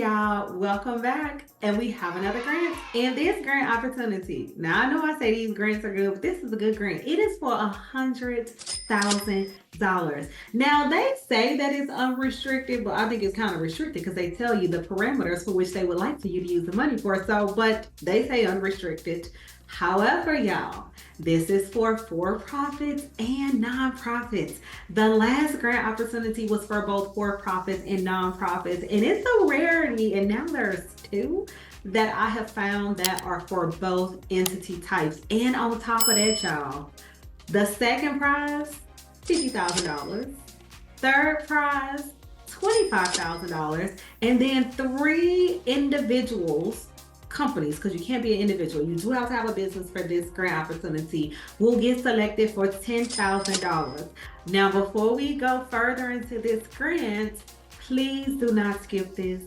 y'all, welcome back. And we have another grant, and this grant opportunity. Now I know I say these grants are good, but this is a good grant. It is for $100,000. Now they say that it's unrestricted, but I think it's kind of restricted because they tell you the parameters for which they would like for you to use the money for. But they say unrestricted. However, y'all, this is for for-profits and nonprofits. The last grant opportunity was for both for-profits and nonprofits, and it's a rarity. And now there's two that I have found that are for both entity types. And on top of that, y'all, the second prize, $50,000. Third prize, $25,000. And then 3 individuals, companies, because you can't be an individual, you do have to have a business for this grant opportunity, will get selected for $10,000. Now, before we go further into this grant, please do not skip this.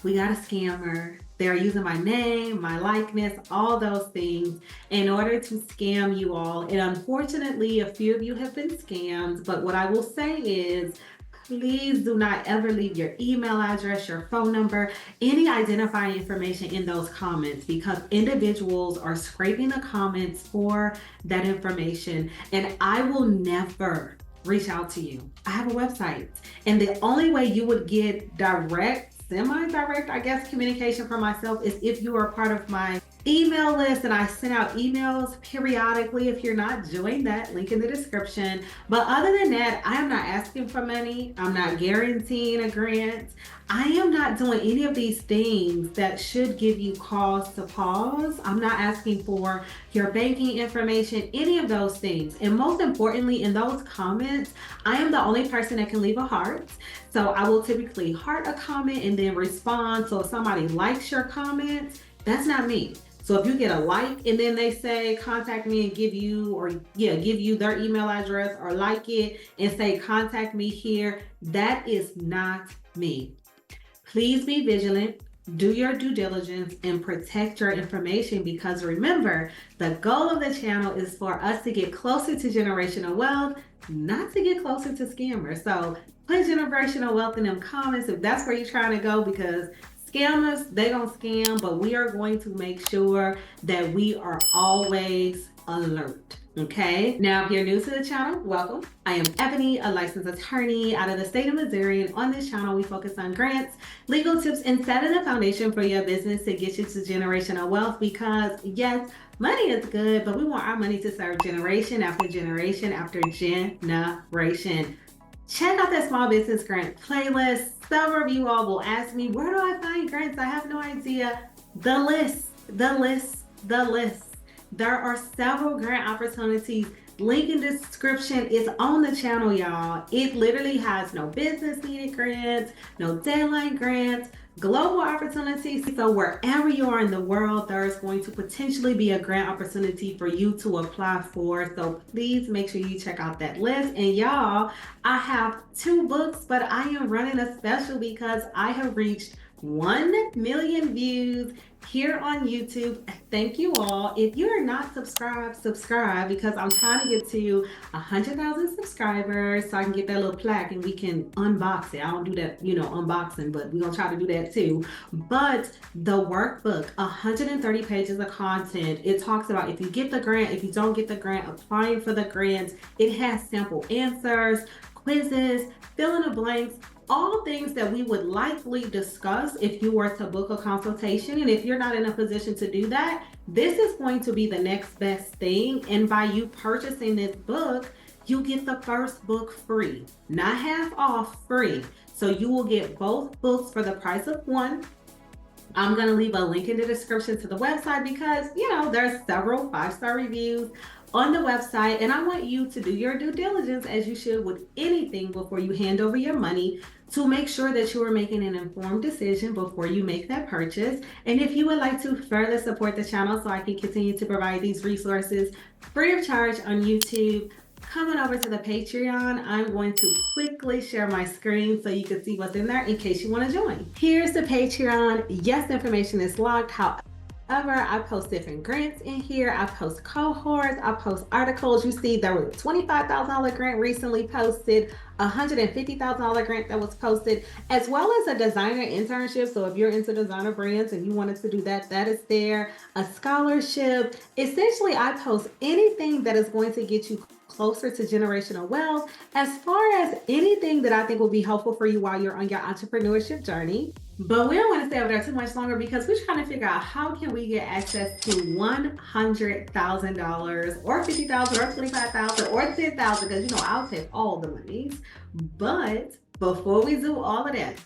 We got a scammer. They're using my name, my likeness, all those things in order to scam you all. And unfortunately, a few of you have been scammed. But what I will say is, please do not ever leave your email address, your phone number, any identifying information in those comments, because individuals are scraping the comments for that information, and I will never reach out to you. I have a website, and the only way you would get direct, semi-direct, I guess, communication from myself is if you are part of my email list, and I send out emails periodically. If you're not, join that, link in the description. But other than that, I am not asking for money. I'm not guaranteeing a grant. I am not doing any of these things that should give you cause to pause. I'm not asking for your banking information, any of those things. And most importantly, in those comments, I am the only person that can leave a heart. So I will typically heart a comment and then respond. So if somebody likes your comment, that's not me. So if you get a like and then they say contact me and give you their email address, or like it and say contact me here, that is not me. Please be vigilant, do your due diligence, and protect your information, because remember, the goal of the channel is for us to get closer to generational wealth, not to get closer to scammers. So put generational wealth in them comments if that's where you're trying to go, because scammers, they don't scam, but we are going to make sure that we are always alert. Okay, now if you're new to the channel, welcome. I am Ebony, a licensed attorney out of the state of Missouri, and on this channel we focus on grants, legal tips, and setting the foundation for your business to get you to generational wealth, because yes, money is good, but we want our money to serve generation after generation after generation. Check out that small business grant playlist. Several of you all will ask me, where do I find grants? I have no idea. The list. There are several grant opportunities. Link in the description is on the channel, y'all. It literally has no business needed grants, no deadline grants, global opportunities. So wherever you are in the world, there's going to potentially be a grant opportunity for you to apply for. So please make sure you check out that list. And y'all, I have 2 books, but I am running a special because I have reached 1 million views here on YouTube. Thank you all. If you are not subscribe, because I'm trying to get to 100,000 subscribers so I can get that little plaque and we can unbox it. I don't do that, unboxing, but we're gonna try to do that too. But the workbook, 130 pages of content. It talks about if you get the grant, if you don't get the grant, applying for the grants. It has sample answers, quizzes, fill in the blanks, all things that we would likely discuss if you were to book a consultation. And if you're not in a position to do that, this is going to be the next best thing. And by you purchasing this book, you get the first book free, not half off, free. So you will get both books for the price of one. I'm going to leave a link in the description to the website because, there's several 5-star reviews on the website, and I want you to do your due diligence, as you should with anything, before you hand over your money, to make sure that you are making an informed decision before you make that purchase. And if you would like to further support the channel so I can continue to provide these resources free of charge on YouTube, coming over to the Patreon, I'm going to quickly share my screen so you can see what's in there in case you want to join. Here's the Patreon. Yes, information is locked. However, I post different grants in here. I post cohorts. I post articles. You see, there was a $25,000 grant recently posted, a $150,000 grant that was posted, as well as a designer internship. So if you're into designer brands and you wanted to do that, that is there. A scholarship. Essentially, I post anything that is going to get you closer to generational wealth, as far as anything that I think will be helpful for you while you're on your entrepreneurship journey. But we don't want to stay over there too much longer because we're trying to figure out how can we get access to $100,000 or $50,000 or $25,000 or $10,000, because I'll take all the monies. But before we do all of that,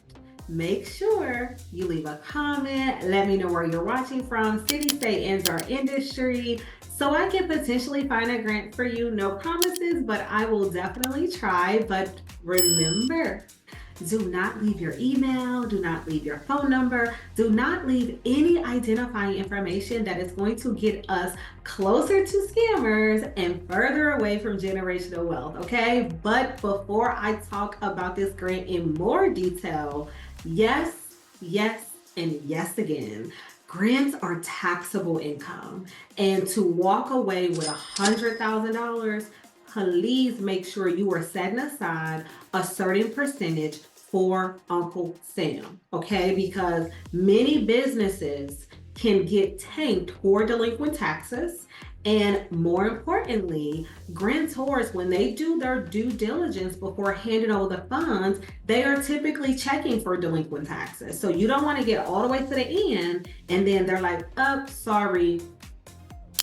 make sure you leave a comment. Let me know where you're watching from, city, state, and/or industry, so I can potentially find a grant for you. No promises, but I will definitely try. But remember, do not leave your email, do not leave your phone number, do not leave any identifying information that is going to get us closer to scammers and further away from generational wealth, okay? But before I talk about this grant in more detail, yes, and yes again. Grants are taxable income, and to walk away with $100,000, please make sure you are setting aside a certain percentage for Uncle Sam, okay? Because many businesses can get tanked for delinquent taxes. And more importantly, grantors, when they do their due diligence before handing over the funds, they are typically checking for delinquent taxes. So you don't want to get all the way to the end and then they're like, oh, sorry,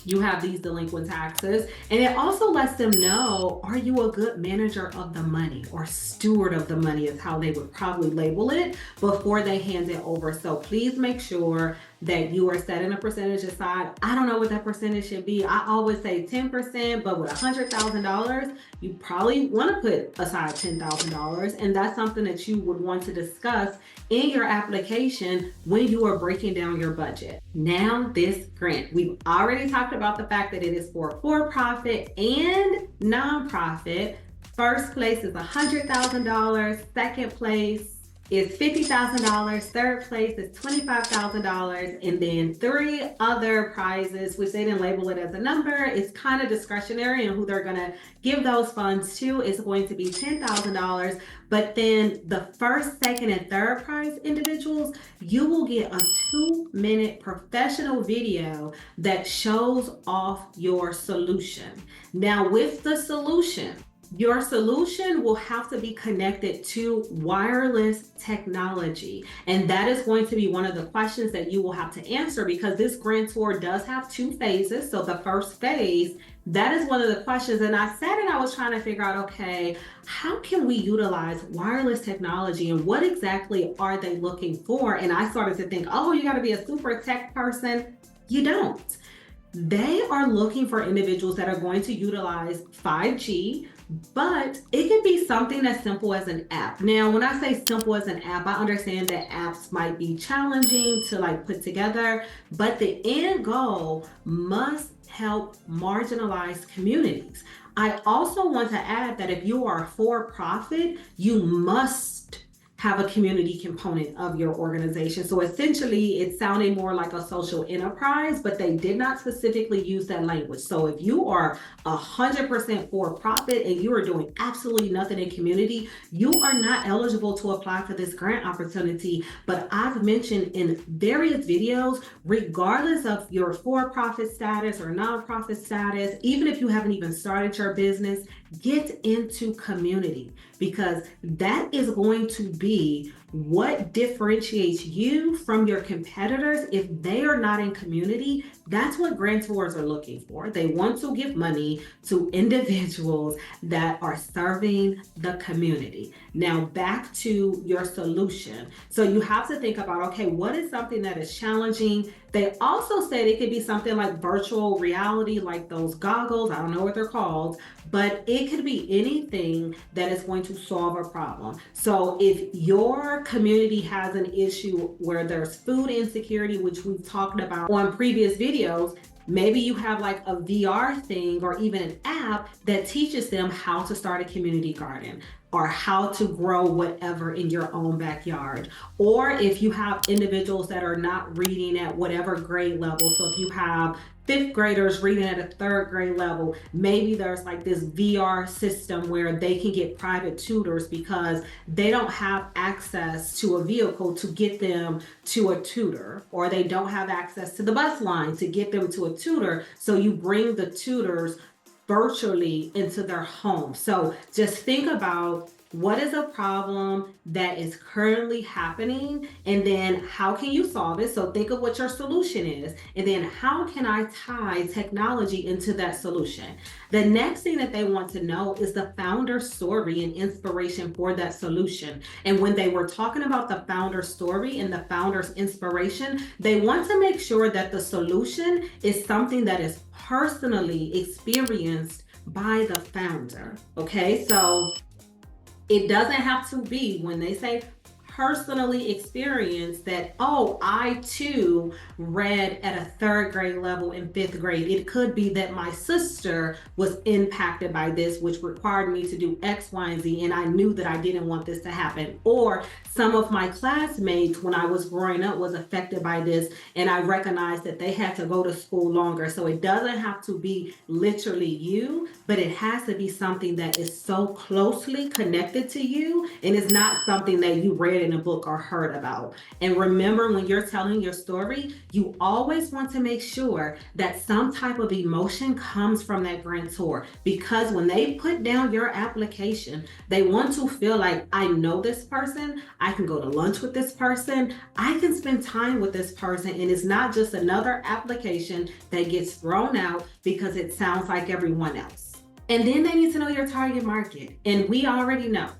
you have these delinquent taxes. And it also lets them know, are you a good manager of the money, or steward of the money is how they would probably label it before they hand it over. So please make sure that you are setting a percentage aside. I don't know what that percentage should be. I always say 10%, but with $100,000, you probably want to put aside $10,000. And that's something that you would want to discuss in your application when you are breaking down your budget. Now, this grant, we've already talked about the fact that it is for-profit and nonprofit. First place is $100,000. Second place is $50,000. Third place is $25,000. And then 3 other prizes, which they didn't label it as a number. It's kind of discretionary, and who they're going to give those funds to is going to be $10,000. But then the first, second, and third prize individuals, you will get a 2-minute professional video that shows off your solution. Now, with the solution, your solution will have to be connected to wireless technology. And that is going to be one of the questions that you will have to answer, because this grantor does have 2 phases. So the first phase, that is one of the questions. And I sat and I was trying to figure out, okay, how can we utilize wireless technology and what exactly are they looking for? And I started to think, oh, you got to be a super tech person. You don't. They are looking for individuals that are going to utilize 5G, but it could be something as simple as an app. Now, when I say simple as an app, I understand that apps might be challenging to put together, but the end goal must help marginalized communities. I also want to add that if you are for-profit, you must have a community component of your organization. So essentially, it sounded more like a social enterprise, but they did not specifically use that language. So if you are 100% for profit and you are doing absolutely nothing in community, you are not eligible to apply for this grant opportunity. But I've mentioned in various videos, regardless of your for-profit status or nonprofit status, even if you haven't even started your business, get into community, because that is going to be what differentiates you from your competitors. If they are not in community, that's what grantors are looking for. They want to give money to individuals that are serving the community. Now, back to your solution. So you have to think about, okay, what is something that is challenging? They also said it could be something like virtual reality, like those goggles. I don't know what they're called, but it could be anything that is going to solve a problem. So if your community has an issue where there's food insecurity, which we've talked about on previous videos, maybe you have like a VR thing or even an app that teaches them how to start a community garden. or how to grow whatever in your own backyard. Or if you have individuals that are not reading at whatever grade level, so if you have fifth graders reading at a third grade level, maybe there's like this VR system where they can get private tutors because they don't have access to a vehicle to get them to a tutor, or they don't have access to the bus line to get them to a tutor. So you bring the tutors virtually into their home. So just think about what is a problem that is currently happening, and then how can you solve it? So think of what your solution is, and then how can I tie technology into that solution? The next thing that they want to know is the founder's story and inspiration for that solution. And when they were talking about the founder's story and the founder's inspiration, they want to make sure that the solution is something that is personally experienced by the founder. Okay, so it doesn't have to be, when they say personally experienced, that, oh, I too read at a third grade level in fifth grade. It could be that my sister was impacted by this, which required me to do X, Y, and Z, and I knew that I didn't want this to happen. Or some of my classmates when I was growing up was affected by this, and I recognized that they had to go to school longer. So it doesn't have to be literally you, but it has to be something that is so closely connected to you, and it's not something that you read in a book or heard about. And remember, when you're telling your story, you always want to make sure that some type of emotion comes from that grantor, because when they put down your application, they want to feel like, I know this person, I can go to lunch with this person, I can spend time with this person, and it's not just another application that gets thrown out because it sounds like everyone else. And then they need to know your target market. And we already know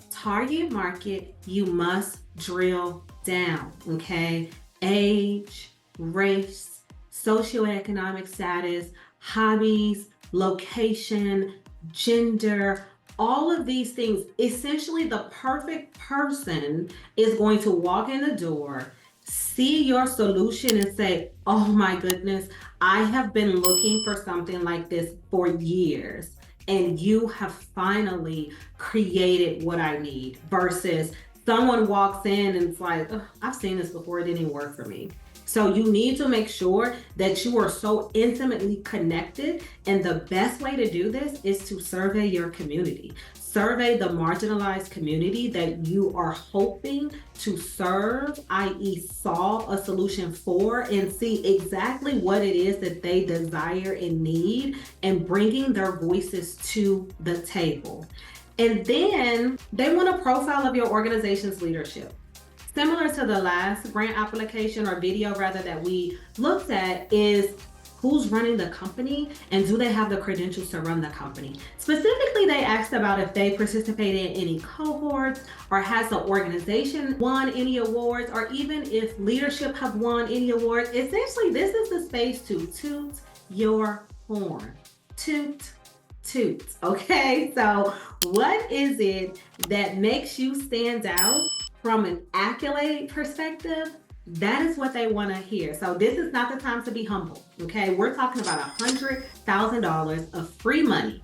target market, you must drill down, okay? Age, race, socioeconomic status, hobbies, location, gender, all of these things. Essentially, the perfect person is going to walk in the door, see your solution, and say, oh my goodness, I have been looking for something like this for years, and you have finally created what I need, versus someone walks in and it's like, oh, I've seen this before, it didn't even work for me. So you need to make sure that you are so intimately connected, and the best way to do this is to survey your community. Survey the marginalized community that you are hoping to serve, i.e. solve a solution for, and see exactly what it is that they desire and need, and bringing their voices to the table. And then they want a profile of your organization's leadership. Similar to the last grant application or video rather that we looked at, is who's running the company and do they have the credentials to run the company. Specifically, they asked about if they participated in any cohorts, or has the organization won any awards, or even if leadership have won any awards. Essentially, this is the space to toot your horn. Toot, toot, okay? So what is it that makes you stand out from an accolade perspective? That is what they want to hear. So this is not the time to be humble, okay? We're talking about $100,000 of free money,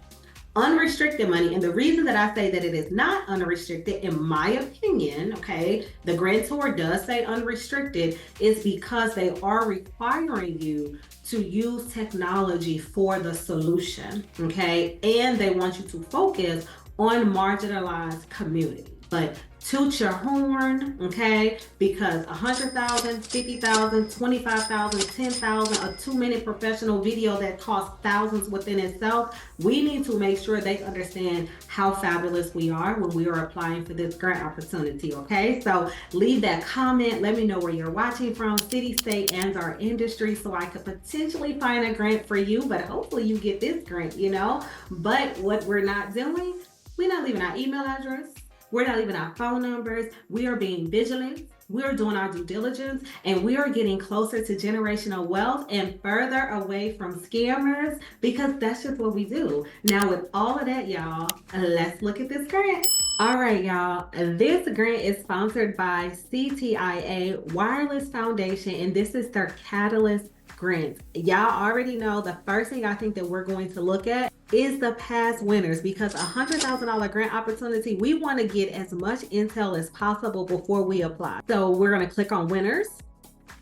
unrestricted money. And the reason that I say that it is not unrestricted, in my opinion, okay, the grantor does say unrestricted, is because they are requiring you to use technology for the solution, okay? And they want you to focus on marginalized community. But toot your horn, okay? Because 100,000, 50,000, 25,000, 10,000, a 2-minute professional video that costs thousands within itself, we need to make sure they understand how fabulous we are when we are applying for this grant opportunity, okay? So leave that comment. Let me know where you're watching from, city, state, and our industry, so I could potentially find a grant for you, but hopefully you get this grant, you know? But what we're not doing, we're not leaving our email address. We're not leaving our phone numbers. We are being vigilant. We are doing our due diligence, and we are getting closer to generational wealth and further away from scammers, because that's just what we do. Now, with all of that, y'all, let's look at this grant. All right, y'all, this grant is sponsored by CTIA Wireless Foundation, and this is their Catalyst grant. Y'all already know the first thing I think that we're going to look at is the past winners, because $100,000 grant opportunity, we want to get as much intel as possible before we apply. So we're going to click on winners.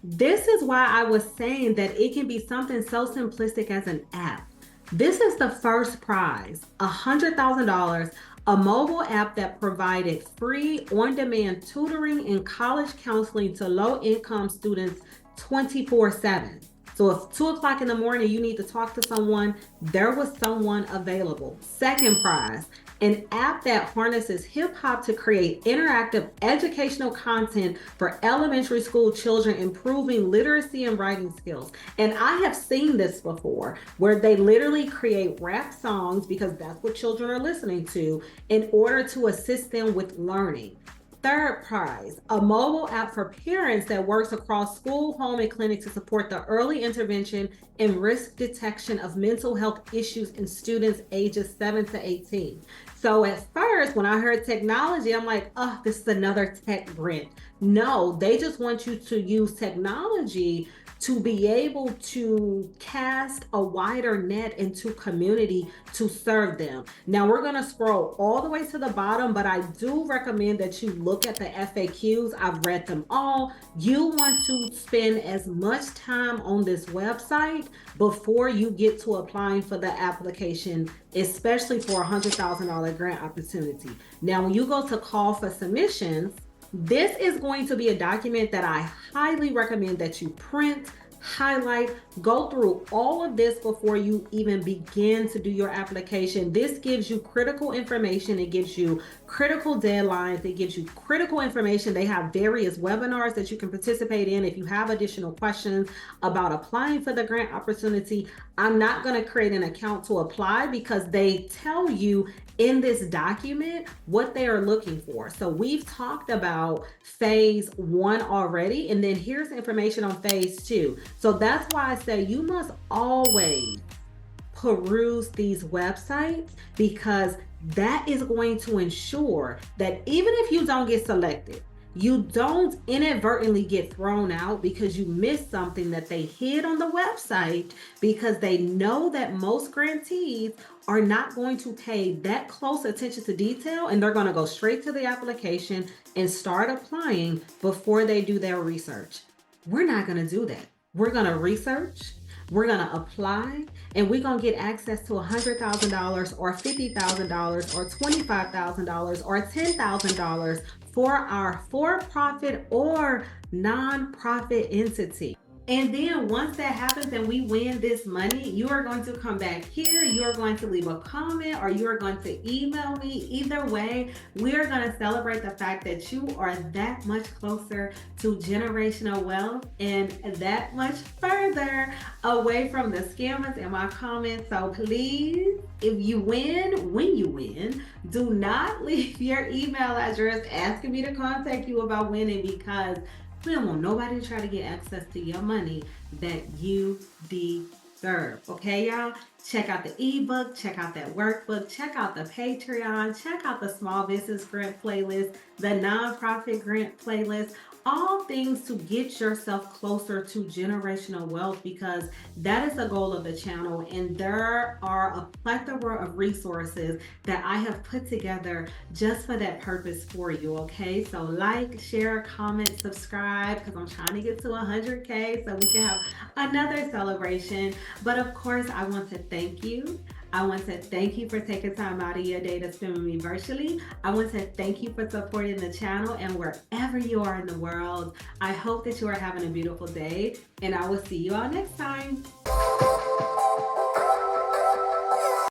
This is why I was saying that it can be something so simplistic as an app. This is the first prize, $100,000, a mobile app that provided free on-demand tutoring and college counseling to low-income students 24/7. So if 2 o'clock in the morning you need to talk to someone, there was someone available. Second prize, an app that harnesses hip hop to create interactive educational content for elementary school children, improving literacy and writing skills. And I have seen this before, where they literally create rap songs, because that's what children are listening to, in order to assist them with learning. Third prize, a mobile app for parents that works across school, home, and clinic to support the early intervention and risk detection of mental health issues in students ages 7 to 18. So at first, when I heard technology, I'm like, oh, this is another tech grant. No, they just want you to use technology to be able to cast a wider net into community to serve them. Now we're gonna scroll all the way to the bottom, but I do recommend that you look at the FAQs. I've read them all. You want to spend as much time on this website before you get to applying for the application, especially for a $100,000 grant opportunity. Now, when you go to call for submissions, this is going to be a document that I highly recommend that you print, highlight, go through all of this before you even begin to do your application. This gives you critical information. It gives you critical deadlines. It gives you critical information. They have various webinars that you can participate in if you have additional questions about applying for the grant opportunity. I'm not going to create an account to apply because they tell you in this document what they are looking for. So we've talked about phase 1 already, and then here's information on phase 2. So that's why I say you must always peruse these websites, because that is going to ensure that even if you don't get selected, you don't inadvertently get thrown out because you missed something that they hid on the website, because they know that most grantees are not going to pay that close attention to detail, and they're going to go straight to the application and start applying before they do their research. We're not going to do that. We're going to research, we're going to apply, and we're going to get access to $100,000 or $50,000 or $25,000 or $10,000 for our for-profit or non-profit entity. And then once that happens and we win this money, you are going to come back here, you are going to leave a comment, or you are going to email me. Either way, we are going to celebrate the fact that you are that much closer to generational wealth and that much further away from the scammers in my comments. So please, if you win, when you win, do not leave your email address asking me to contact you about winning, because we don't want nobody to try to get access to your money that you deserve. Okay, y'all? Check out the ebook, check out that workbook, check out the Patreon, check out the small business grant playlist, the nonprofit grant playlist. All things to get yourself closer to generational wealth, because that is the goal of the channel. And there are a plethora of resources that I have put together just for that purpose for you. Okay, so like, share, comment, subscribe, because I'm trying to get to 100K so we can have another celebration. But of course, I want to thank you. I want to thank you for taking time out of your day to spend with me virtually. I want to thank you for supporting the channel, and wherever you are in the world, I hope that you are having a beautiful day, and I will see you all next time.